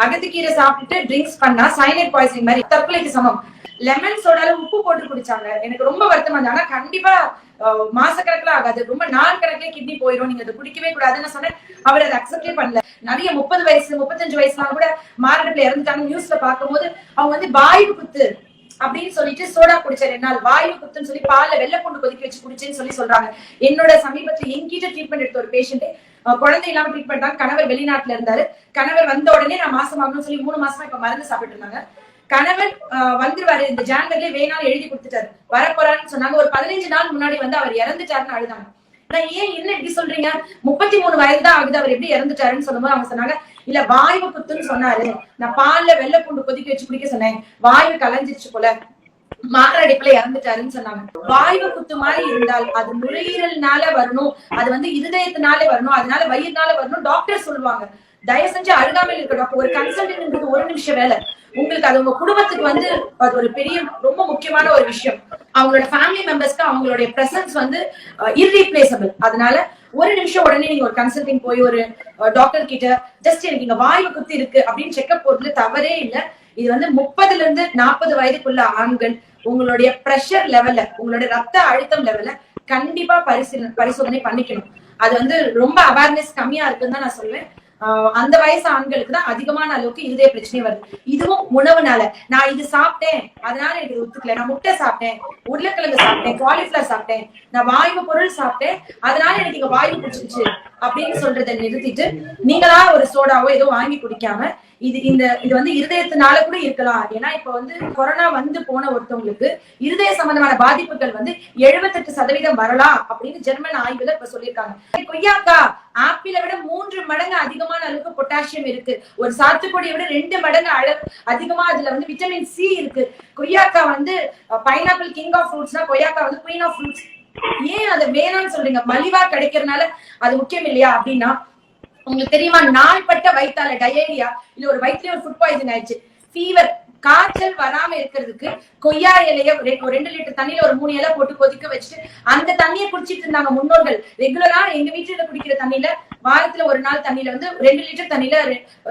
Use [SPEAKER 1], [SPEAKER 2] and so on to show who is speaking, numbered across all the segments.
[SPEAKER 1] அகத்திக்கீரை சாப்பிட்டுட்டு ட்ரிங்க்ஸ் பண்ணா சைனட் பாய்சனிங் மாதிரி தற்கொலைக்கு சமம். லெமன் சோடால உப்பு போட்டு குடிச்சாங்க. எனக்கு ரொம்ப வருத்தமா இருந்தது. ஆனா கண்டிப்பா மாசக்கணக்கில் ஆகாது, ரொம்ப நாள் கணக்கிலே கிட்னி போயிடும், நீங்க அதை குடிக்கவே கூடாதுன்னு சொன்னேன். அவர் அதை அக்செப்டே பண்ணல. நிறைய 30 வயசு 35 வயசுலாம் கூட மாரடைப்புல இறந்துட்டாங்க. நியூஸ்ல பார்க்கும்போது அவங்க வந்து வாய்வு குத்து அப்படின்னு சொல்லிட்டு சோடா குடிச்சாரு. என்னால் வாய்வு குத்துன்னு சொல்லி பால்ல வெள்ளை பூண்டு கொதிக்க வச்சு குடிச்சேன்னு சொல்லி சொல்றாங்க. என்னோட சமீபத்துல எங்கிட்ட ட்ரீட்மெண்ட் எடுத்த ஒரு பேஷண்ட் குழந்தை இல்லாம ட்ரீட்மெண்ட் தான். கணவர் வெளிநாட்டுல இருந்தாரு. கணவர் வந்த உடனே நான் மாசமாகணும்னு சொல்லி 3 மாசமா இப்ப மருந்து சாப்பிட்டு இருந்தாங்க. கணவர் வந்துருவாரு இந்த ஜான்வரிலே வேணாலும் எழுதி கொடுத்துட்டாரு, வரப்போறாருன்னு சொன்னாங்க. ஒரு 15 நாள் முன்னாடி வந்து அவர் இறந்துட்டாருன்னு அழுதாங்க. நான் ஏன் என்ன இப்படி சொல்றீங்க, 33 வயது தான் ஆகுது, அவர் எப்படி இறந்துட்டாருன்னு சொல்லும்போது அவங்க சொன்னாங்க, இல்ல வாய்வு குத்துன்னு சொன்னாரு, நான் பால்ல வெள்ளை பூண்டு கொதிக்க வச்சு குடிக்க சொன்னேன், வாய்வு கலைஞ்சிருச்சு போல, மாரடைப்புல இறந்துட்டாருன்னு சொன்னாங்க. வாய்வு குத்து மாதிரி இருந்தால் அது நுரையீரல்னால வரணும், அது வந்து இருதயத்தினால வரணும், அதனால வயிறுனால வரணும் டாக்டர் சொல்லுவாங்க. தயவு செஞ்சு அழுகாமல் இருக்க டாக்டர். ஒரு கன்சல்டன்ட் ஒரு நிமிஷம் வேலை, உங்களுக்கு அது உங்க குடும்பத்துக்கு வந்து அது ஒரு பெரிய ரொம்ப முக்கியமான ஒரு விஷயம். அவங்களோட ஃபேமிலி மெம்பர்ஸ்க்கு அவங்களுடைய பிரசன்ஸ் வந்து இர்ரீப்ளேசபிள். அதனால ஒரு நிமிஷம் உடனே நீங்க ஒரு கன்சல்டிங் போய் ஒரு டாக்டர் கிட்ட ஜஸ்ட் எனக்கு இங்க வாய்வு குத்து இருக்கு அப்படின்னு செக்அப் போடுறது தவறே இல்லை. இது வந்து 30ல இருந்து 40 வயதுக்குள்ள ஆண்கள் உங்களுடைய பிரஷர் லெவல்ல, உங்களுடைய ரத்த அழுத்தம் லெவல்ல கண்டிப்பா பரிசோதனை பண்ணிக்கணும். அது வந்து ரொம்ப அவேர்னஸ் கம்மியா இருக்குன்னு தான் நான் சொல்லுவேன். அந்த வயசு ஆண்களுக்கு தான் அதிகமான அளவுக்கு இருதய பிரச்சனை வருது. இதுவும் உணவுனால. நான் இது சாப்பிட்டேன் அதனால எனக்கு ஒத்துக்கல, நான் முட்டை சாப்பிட்டேன், உருளைக்கிழங்கு சாப்பிட்டேன், காலிஃபிளவர் சாப்பிட்டேன், நான் வாய்வு பொருள் சாப்பிட்டேன் அதனால எனக்கு இங்க வாய்வு பிடிச்சிருச்சு அப்படின்னு சொல்றதை நிறுத்திட்டு நீங்களா ஒரு சோடாவோ ஏதோ வாங்கி குடிக்காம இது வந்து இருதயத்தினால கூட இருக்கலாம். ஏன்னா இப்ப வந்து கொரோனா வந்து போன ஒருத்தவங்களுக்கு இருதய சம்பந்தமான பாதிப்புகள் வந்து 78% வரலாம் அப்படின்னு ஜெர்மன் ஆய்வுல இப்ப சொல்லியிருக்காங்க. கொய்யாக்கா ஆப்பிளை விட 3 மடங்கு அதிகமான அளவுக்கு பொட்டாசியம் இருக்கு. ஒரு சாத்துக்குடியை விட 2 மடங்கு அதிகமா அதுல வந்து விட்டமின் சி இருக்கு. கொய்யாக்கா வந்து பைனாப்பிள் கிங் ஆஃப் ஃப்ரூட்ஸ்னா கொய்யாக்கா வந்து குயின் ஆஃப் ஃப்ரூட்ஸ். ஏன் அதை வேணாம்னு சொல்றீங்க? மலிவா கிடைக்கிறதுனால அது முக்கியம் இல்லையா அப்படின்னா, உங்களுக்கு தெரியுமா, நாள்பட்ட வயிற்றால டயேரியா இல்ல ஒரு வயிற்றுல ஒரு ஃபுட் பாய்சன் ஆயிடுச்சு, ஃபீவர், காய்ச்சல் வராம இருக்கிறதுக்கு கொய்யா இலைய 2 லிட்டர் தண்ணியில ஒரு 3 இலை போட்டு கொதிக்க வச்சுட்டு அந்த தண்ணியை குடிச்சிட்டு இருந்தாங்க முன்னோர்கள். ரெகுலரா எங்க வீட்டுல குடிக்கிற தண்ணியில வாரத்துல ஒரு நாள் தண்ணியில வந்து 2 லிட்டர் தண்ணியில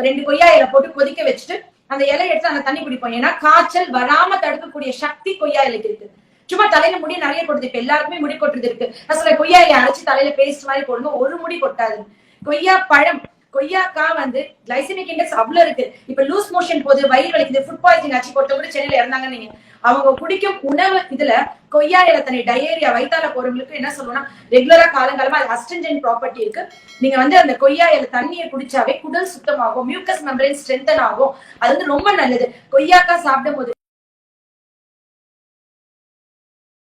[SPEAKER 1] 2 கொய்யா இலை போட்டு கொதிக்க வச்சுட்டு அந்த இலை எடுத்து அந்த தண்ணி குடிப்போம். ஏன்னா காய்ச்சல் வராம தடுக்கக்கூடிய சக்தி கொய்யா இலைக்கு இருக்கு. சும்மா தலையில முடி நிறைய கொட்டுது, இப்ப எல்லாருக்குமே முடி கொட்டுறது இருக்கு. நான் கொய்யா இலையை அரைச்சு தலையில பேஸ்ட் மாதிரி போடணும், ஒரு முடி கொட்டாது. கொய்யா பழம், கொய்யாக்கா வந்து கிளைசமிக் இண்டெக்ஸ் அவ்வளவு இருக்கு. இப்ப லூஸ் மோஷன் போது, வயிறு வலிக்குது, ஃபுட் பாய்சன் ஆச்சு, ஒருத்தவங்க சென்னையில இறந்தாங்க. நீங்க அவங்க குடிக்கும் உணவு இதுல கொய்யா இலை தண்ணி டயேரியா வயித்தால போறவங்களுக்கு என்ன சொல்லுவோம்னா, ரெகுலரா காலங்காலமா அது அஸ்டென்ஜென்ட் ப்ராப்பர்ட்டி இருக்கு. நீங்க வந்து அந்த கொய்யா இலை தண்ணியை குடிச்சாவே குடல் சுத்தமாகும், மியூக்கஸ் மெம்பரேன் ஸ்ட்ரென்தன் ஆகும். அது வந்து ரொம்ப நல்லது. கொய்யாக்கா சாப்பிடும் போது